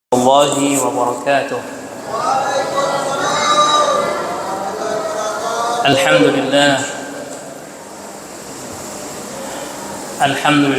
الله وبركاته. الحمد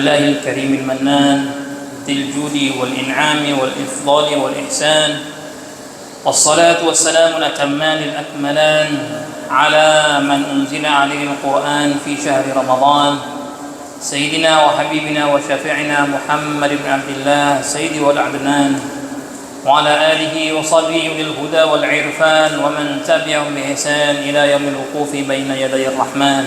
لله الكريم المنان ذي الجود والإنعام والإفضال والإحسان، والصلاة والسلام الأتمان الأكملان على من أنزل عليه القرآن في شهر رمضان، سيدنا وحبيبنا وشفيعنا محمد بن عبد الله سيد والعدنان، وعلى آله وصحبه للهدى والعرفان ومن تبعهم بإحسان إلى يوم الوقوف بين يدي الرحمن.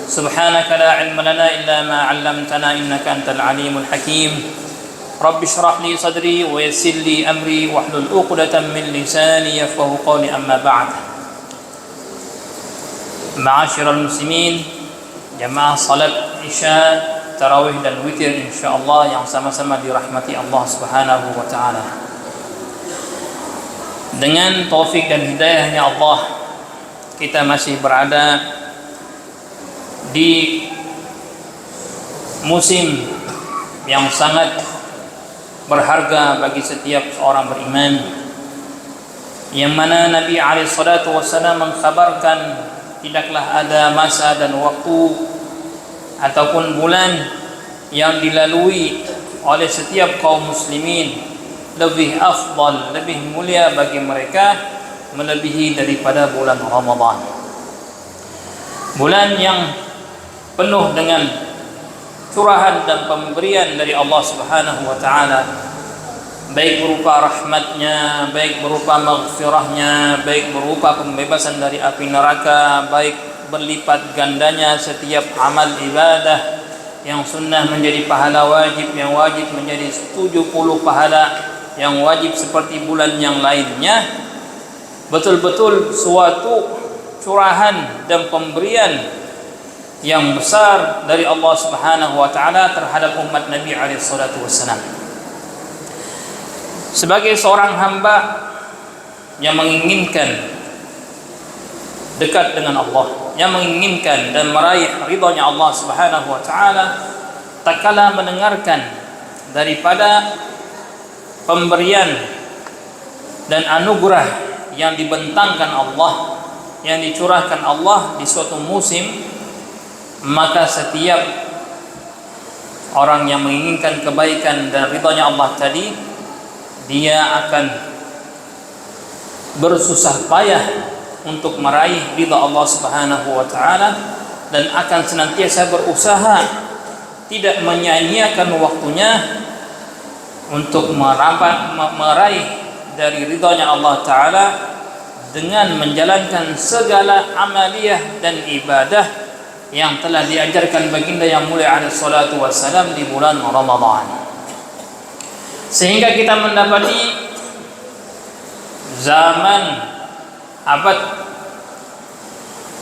سبحانك لا علم لنا إلا ما علمتنا إنك أنت العليم الحكيم. رب اشرح لي صدري ويسر لي أمري واحلل عقدة من لساني يفقهوا قولي. أما بعد، معاشر المسلمين, jamaah salat Isya, tarawih dan witir insyaallah yang sama-sama dirahmati Allah Subhanahu wa taala. Dengan taufik dan hidayahnya Allah, kita masih berada di musim yang sangat berharga bagi setiap seorang beriman, yang mana Nabi SAW mengkhabarkan tidaklah ada masa dan waktu ataupun bulan yang dilalui oleh setiap kaum muslimin lebih afdal, lebih mulia bagi mereka melebihi daripada bulan Ramadan. Bulan yang penuh dengan curahan dan pemberian dari Allah Subhanahu wa taala, baik berupa rahmatnya, baik berupa maghfirahnya, baik berupa pembebasan dari api neraka, baik berlipat gandanya setiap amal ibadah, yang sunnah menjadi pahala wajib, yang wajib menjadi 70 pahala yang wajib seperti bulan yang lainnya. Betul-betul suatu curahan dan pemberian yang besar dari Allah Subhanahu wa taala terhadap umat Nabi alaihi salatu wassalam. Sebagai seorang hamba yang menginginkan dekat dengan Allah, yang menginginkan dan meraih ridhonya Allah Subhanahu wa taala, tak kala mendengarkan daripada pemberian dan anugerah yang dibentangkan Allah, yang dicurahkan Allah di suatu musim, maka setiap orang yang menginginkan kebaikan dan ridhonya Allah tadi, dia akan bersusah payah untuk meraih ridha Allah Subhanahu wa taala, dan akan senantiasa berusaha tidak menyia-nyiakan waktunya untuk meraih dari ridhonya Allah taala dengan menjalankan segala amaliyah dan ibadah yang telah diajarkan baginda yang mulia alaihi salatu wassalam di bulan Ramadan. Sehingga kita mendapati zaman abad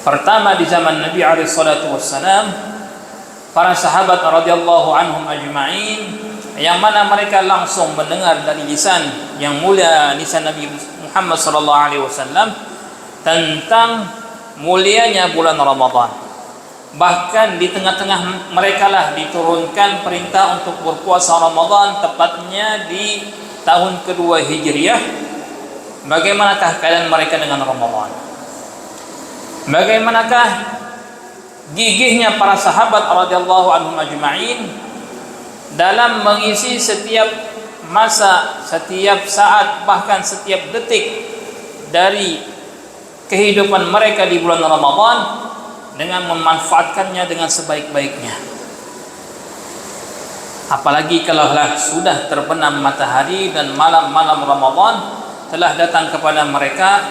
pertama di zaman Nabi alaihi salatu wassalam, para sahabat radhiyallahu anhum ajma'in, yang mana mereka langsung mendengar dari lisan yang mulia, lisan Nabi Muhammad sallallahu alaihi wasallam, tentang mulianya bulan Ramadan. Bahkan di tengah-tengah mereka lah diturunkan perintah untuk berpuasa Ramadan, tepatnya di tahun kedua Hijriah. Bagaimanakah keadaan mereka dengan Ramadan? Bagaimanakah gigihnya para sahabat radhiyallahu anhum ajma'in dalam mengisi setiap masa, setiap saat, bahkan setiap detik dari kehidupan mereka di bulan Ramadan dengan memanfaatkannya dengan sebaik-baiknya. Apalagi kalaulah sudah terbenam matahari dan malam-malam Ramadan telah datang kepada mereka,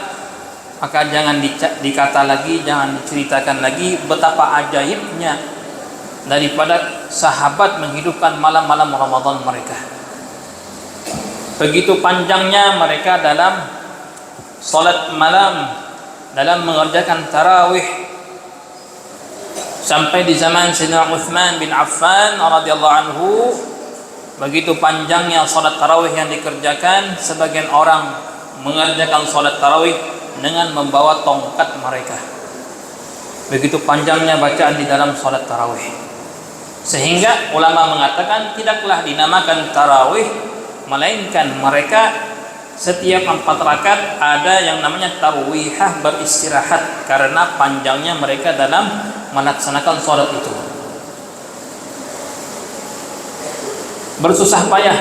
maka jangan dikata lagi, jangan diceritakan lagi betapa ajaibnya daripada sahabat menghidupkan malam-malam Ramadan mereka. Begitu panjangnya mereka dalam salat malam, dalam mengerjakan tarawih, sampai di zaman Sayyidina Utsman bin Affan radhiyallahu anhu, begitu panjangnya salat tarawih yang dikerjakan. Sebagian orang mengerjakan salat tarawih dengan membawa tongkat mereka. Begitu panjangnya bacaan di dalam salat tarawih, sehingga ulama mengatakan tidaklah dinamakan tarawih melainkan mereka setiap 4 rakaat ada yang namanya tarwihah, beristirahat karena panjangnya mereka dalam melaksanakan sholat itu. Bersusah payah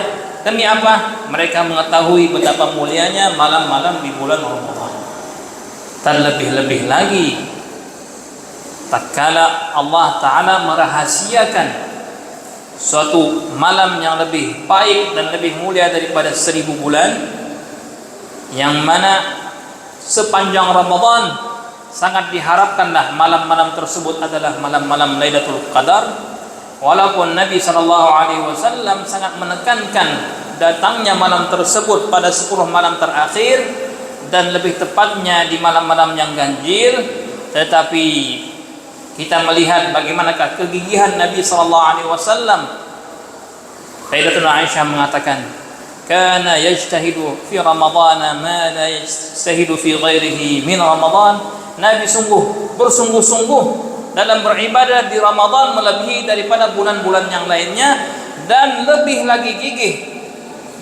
demi apa? Mereka mengetahui betapa mulianya malam-malam di bulan Ramadan. Terlebih-lebih lagi tatkala Allah Ta'ala merahasiakan suatu malam yang lebih baik dan lebih mulia daripada 1000 bulan, yang mana sepanjang Ramadan sangat diharapkanlah malam-malam tersebut adalah malam-malam Lailatul Qadar. Walaupun Nabi SAW sangat menekankan datangnya malam tersebut pada 10 malam terakhir dan lebih tepatnya di malam-malam yang ganjil, tetapi kita melihat bagaimanakah kegigihan Nabi SAW. Sayyidatuna Aisyah mengatakan, kana yajtahidu fi Ramadhan ma la yajtahidu fi ghairihi min Ramadan. Nabi bersungguh-sungguh dalam beribadah di Ramadan melebihi daripada bulan-bulan yang lainnya, dan lebih lagi gigih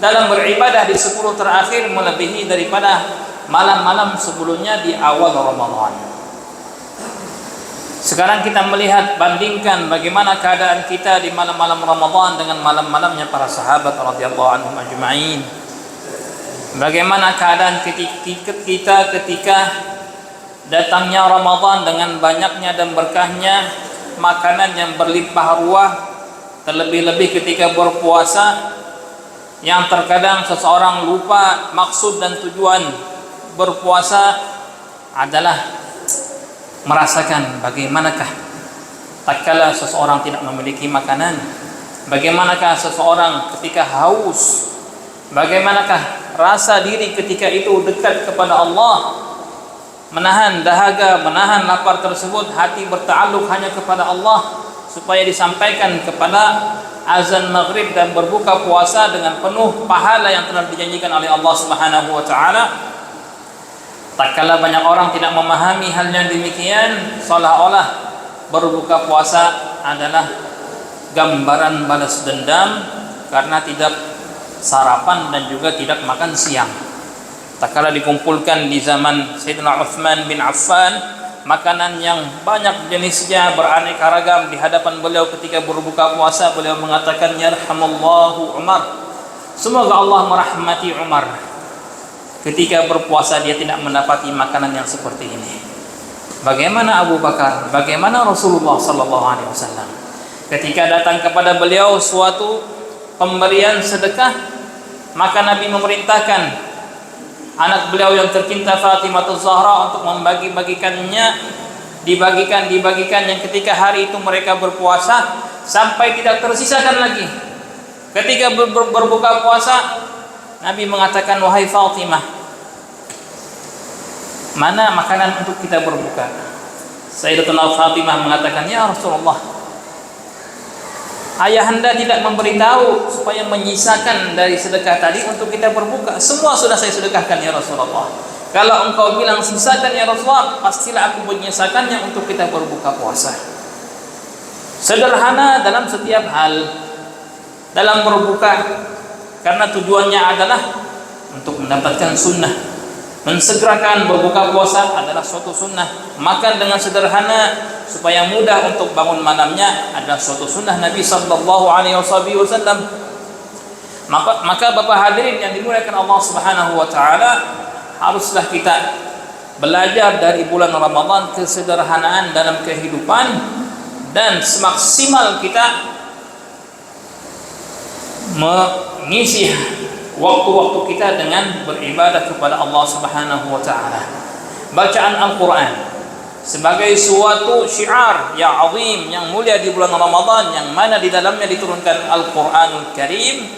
dalam beribadah di 10 terakhir melebihi daripada malam-malam sebelumnya di awal Ramadan. Sekarang kita melihat, bandingkan bagaimana keadaan kita di malam-malam Ramadan dengan malam-malamnya para sahabat radhiyallahu anhum ajma'in. Bagaimana keadaan kita ketika datangnya Ramadan dengan banyaknya dan berkahnya makanan yang berlimpah ruah, terlebih-lebih ketika berpuasa yang terkadang seseorang lupa maksud dan tujuan berpuasa adalah merasakan bagaimanakah tatkala seseorang tidak memiliki makanan, bagaimanakah seseorang ketika haus, bagaimanakah rasa diri ketika itu dekat kepada Allah, menahan dahaga, menahan lapar tersebut, hati berta'alluq hanya kepada Allah supaya disampaikan kepada azan maghrib dan berbuka puasa dengan penuh pahala yang telah dijanjikan oleh Allah Subhanahu wa taala. Tatkala banyak orang tidak memahami hal yang demikian, seolah-olah berbuka puasa adalah gambaran balas dendam karena tidak sarapan dan juga tidak makan siang. Tatkala dikumpulkan di zaman Sayyidina Utsman bin Affan, makanan yang banyak jenisnya beraneka ragam di hadapan beliau ketika berbuka puasa, beliau mengatakan, yarhamullahu Umar, semoga Allah merahmati Umar. Ketika berpuasa dia tidak mendapati makanan yang seperti ini. Bagaimana Abu Bakar? Bagaimana Rasulullah sallallahu alaihi wasallam? Ketika datang kepada beliau suatu pemberian sedekah, maka Nabi memerintahkan anak beliau yang tercinta Fatimah Zahra untuk membagi-bagikannya, dibagikan yang ketika hari itu mereka berpuasa sampai tidak tersisakan lagi. Ketika berbuka puasa, Nabi mengatakan, wahai Fatimah, mana makanan untuk kita berbuka? Sayyidatuna Fatimah mengatakan, ya Rasulullah, ayahanda tidak memberitahu supaya menyisakan dari sedekah tadi untuk kita berbuka. Semua sudah saya sedekahkan ya Rasulullah. Kalau engkau bilang sisakan ya Rasulullah, pastilah aku menyisakannya untuk kita berbuka puasa. Sederhana dalam setiap hal, dalam berbuka, karena tujuannya adalah untuk mendapatkan sunnah. Mensegerakan berbuka puasa adalah suatu sunnah. Makan dengan sederhana supaya mudah untuk bangun malamnya adalah suatu sunnah Nabi sallallahu alaihi wasallam. Maka Bapak hadirin yang dimuliakan Allah Subhanahu wa taala, haruslah kita belajar dari bulan Ramadan kesederhanaan dalam kehidupan, dan semaksimal kita mengisi waktu-waktu kita dengan beribadah kepada Allah Subhanahu wa taala. Bacaan Al-Qur'an sebagai suatu syiar yang azim, yang mulia di bulan Ramadan, yang mana di dalamnya diturunkan Al-Qur'anul Karim.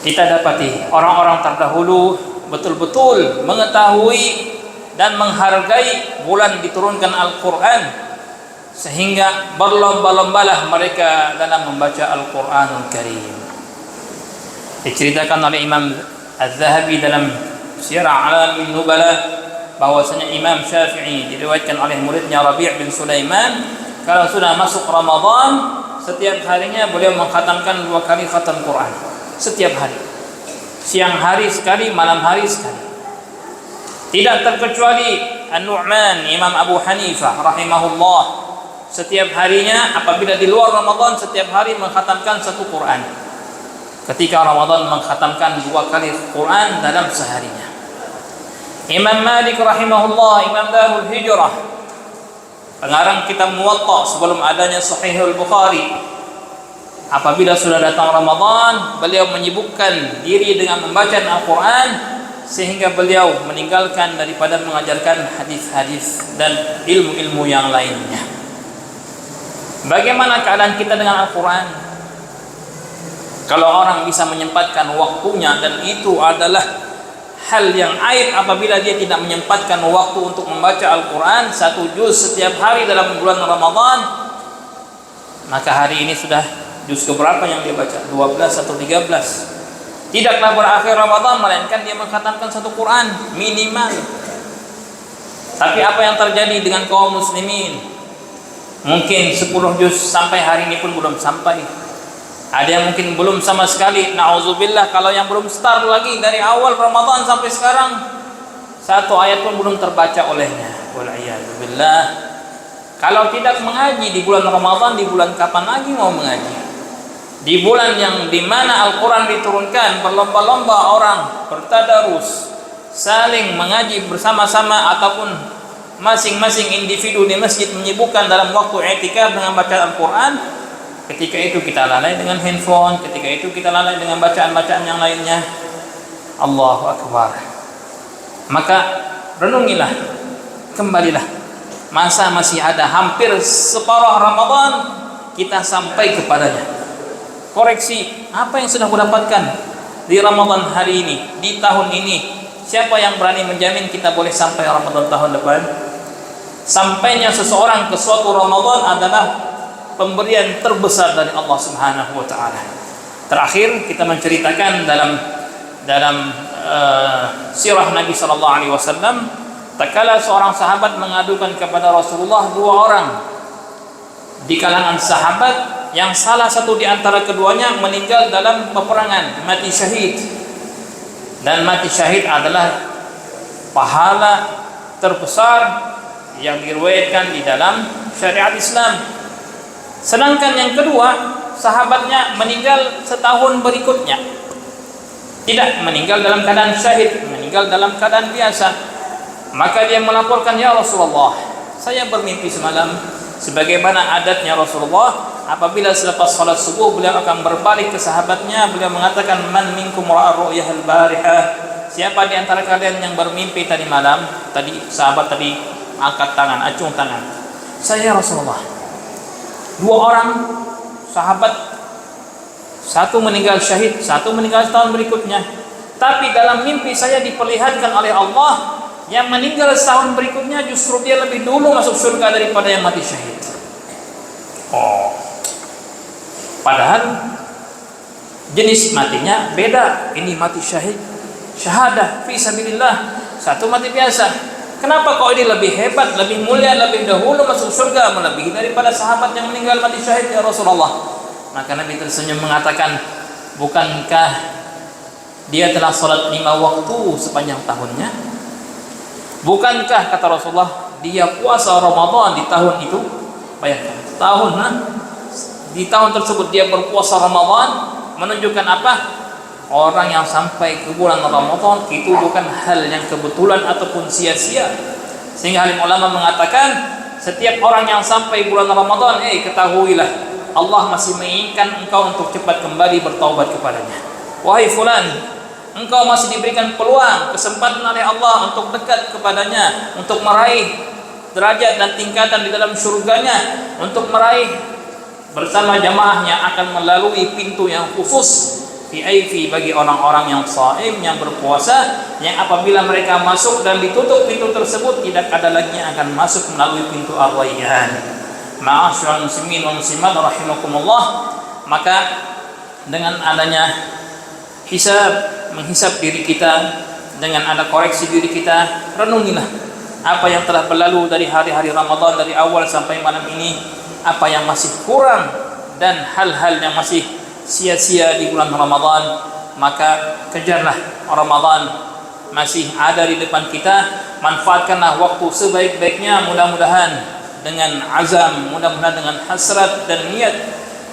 Kita dapati orang-orang terdahulu betul-betul mengetahui dan menghargai bulan diturunkan Al-Qur'an, sehingga berlomba-lombalah mereka dalam membaca Al-Qur'anul Karim. Diceritakan oleh Imam Az-Zahabi dalam Syiar A'lamin Nubala bahwasanya Imam Syafi'i diriwayatkan oleh muridnya Rabi' bin Sulaiman, kalau sudah masuk Ramadan, setiap harinya beliau mengkhatamkan 2 kali khatam Quran. setiap hari. Siang hari sekali, malam hari sekali. Tidak terkecuali An-Nu'man, Imam Abu Hanifah rahimahullah, setiap harinya apabila di luar Ramadan setiap hari mengkhatamkan satu Quran. Ketika Ramadan mengkhatamkan 2 kali Quran dalam seharinya. Imam Malik rahimahullah, Imam Darul Hijrah, pengarang kitab Muwatta sebelum adanya Sahihul Bukhari, apabila sudah datang Ramadan, beliau menyibukkan diri dengan membaca Al-Quran sehingga beliau meninggalkan daripada mengajarkan hadis-hadis dan ilmu-ilmu yang lainnya. Bagaimana keadaan kita dengan Al-Quran? Kalau orang bisa menyempatkan waktunya, dan itu adalah hal yang aib apabila dia tidak menyempatkan waktu untuk membaca Al-Quran 1 juz setiap hari dalam bulan Ramadan, maka hari ini sudah juz keberapa yang dia baca? 12 atau 13. Tidaklah berakhir Ramadan melainkan dia mengkhatamkan 1 Quran minimal. Tapi apa yang terjadi dengan kaum muslimin? Mungkin 10 juz sampai hari ini pun belum sampai. Ada yang mungkin belum sama sekali. Na'udzubillah, kalau yang belum start lagi dari awal Ramadan sampai sekarang 1 ayat pun belum terbaca olehnya. Wal'iyadzubillah. Kalau tidak mengaji di bulan Ramadan, di bulan kapan lagi mau mengaji? Di bulan yang dimana Al-Quran diturunkan, berlomba-lomba orang bertadarus, saling mengaji bersama-sama, ataupun masing-masing individu di masjid menyibukkan dalam waktu i'tikaf dengan bacaan Al-Quran. Ketika itu kita lalai dengan handphone, ketika itu kita lalai dengan bacaan-bacaan yang lainnya. Allahu Akbar. Maka renungilah, kembalilah. Masa masih ada hampir separuh Ramadan, kita sampai kepadanya. Koreksi apa yang sudah kudapatkan di Ramadan hari ini, di tahun ini. Siapa yang berani menjamin kita boleh sampai Ramadan tahun depan? Sampainya seseorang ke suatu Ramadan adalah pemberian terbesar dari Allah Subhanahu wa taala. Terakhir kita menceritakan dalam sirah Nabi sallallahu alaihi wasallam, tatkala seorang sahabat mengadukan kepada Rasulullah 2 orang di kalangan sahabat yang salah satu di antara keduanya meninggal dalam peperangan, mati syahid. Dan mati syahid adalah pahala terbesar yang diriwayatkan di dalam syariat Islam. Sedangkan yang kedua, sahabatnya meninggal setahun berikutnya. Tidak meninggal dalam keadaan syahid, meninggal dalam keadaan biasa. Maka dia melaporkan, ya Rasulullah, saya bermimpi semalam sebagaimana adatnya Rasulullah. Apabila selepas salat subuh beliau akan berbalik ke sahabatnya, beliau mengatakan, man minkum ra'a ru'yahal barihah? Siapa di antara kalian yang bermimpi tadi malam? Tadi sahabat tadi angkat tangan, acung tangan. Saya, Rasulullah. 2 orang sahabat, satu meninggal syahid, satu meninggal setahun berikutnya. Tapi dalam mimpi saya diperlihatkan oleh Allah, yang meninggal setahun berikutnya justru dia lebih dulu masuk surga daripada yang mati syahid. Padahal jenis matinya beda. Ini mati syahid, syahadah fi sabilillah, satu mati biasa. Kenapa kok ini lebih hebat, lebih mulia, lebih dahulu masuk surga melebihi daripada sahabat yang meninggal mati syahid, ya Rasulullah? Maka Nabi tersenyum mengatakan, bukankah dia telah salat 5 waktu sepanjang tahunnya? Bukankah, kata Rasulullah, dia puasa Ramadan di tahun itu? Bayangkan, di tahun tersebut dia berpuasa Ramadan. Menunjukkan apa? Orang yang sampai ke bulan Ramadan itu bukan hal yang kebetulan ataupun sia-sia. Sehingga alim ulama mengatakan, setiap orang yang sampai bulan Ramadan, ketahuilah Allah masih menginginkan engkau untuk cepat kembali bertaubat kepadanya. Wahai fulan, engkau masih diberikan peluang, kesempatan oleh Allah untuk dekat kepadanya, untuk meraih derajat dan tingkatan di dalam surganya, untuk meraih bersama jamaahnya akan melalui pintu yang khusus VIP bagi orang-orang yang shaim, yang berpuasa, yang apabila mereka masuk dan ditutup pintu tersebut, tidak ada lagi yang akan masuk melalui pintu Ar-Rayyan. Ma'asyiral muslimin wal muslimat rahimakumullah. Maka dengan adanya menghisab diri kita, dengan ada koreksi diri kita, renungilah apa yang telah berlalu dari hari-hari Ramadan dari awal sampai malam ini, apa yang masih kurang dan hal-hal yang masih sia-sia di bulan Ramadan, maka kejarlah Ramadan masih ada di depan kita. Manfaatkanlah waktu sebaik-baiknya, mudah-mudahan dengan azam, mudah-mudahan dengan hasrat dan niat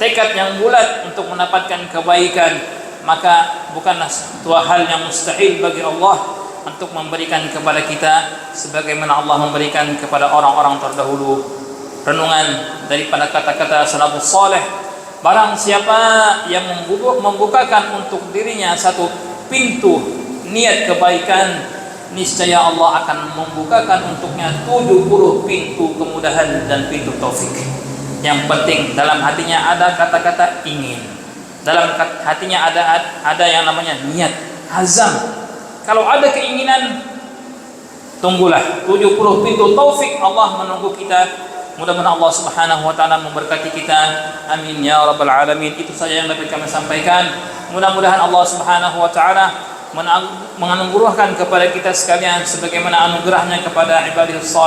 tekad yang bulat untuk mendapatkan kebaikan. Maka bukanlah suatu hal yang mustahil bagi Allah untuk memberikan kepada kita sebagaimana Allah memberikan kepada orang-orang terdahulu. Renungan daripada kata-kata salafus saleh, barang siapa yang membukakan untuk dirinya satu pintu niat kebaikan, niscaya Allah akan membukakan untuknya 70 pintu kemudahan dan pintu taufik. Yang penting dalam hatinya ada kata-kata ingin, dalam hatinya ada yang namanya niat, azam. Kalau ada keinginan, tunggulah 70 pintu taufik Allah menunggu kita. Mudah-mudahan Allah Subhanahu wa taala memberkati kita. Amin ya rabbal alamin. Itu saja yang dapat kami sampaikan. Mudah-mudahan Allah Subhanahu wa taala menganugerahkan kepada kita sekalian sebagaimana anugerahnya kepada ibadil salih.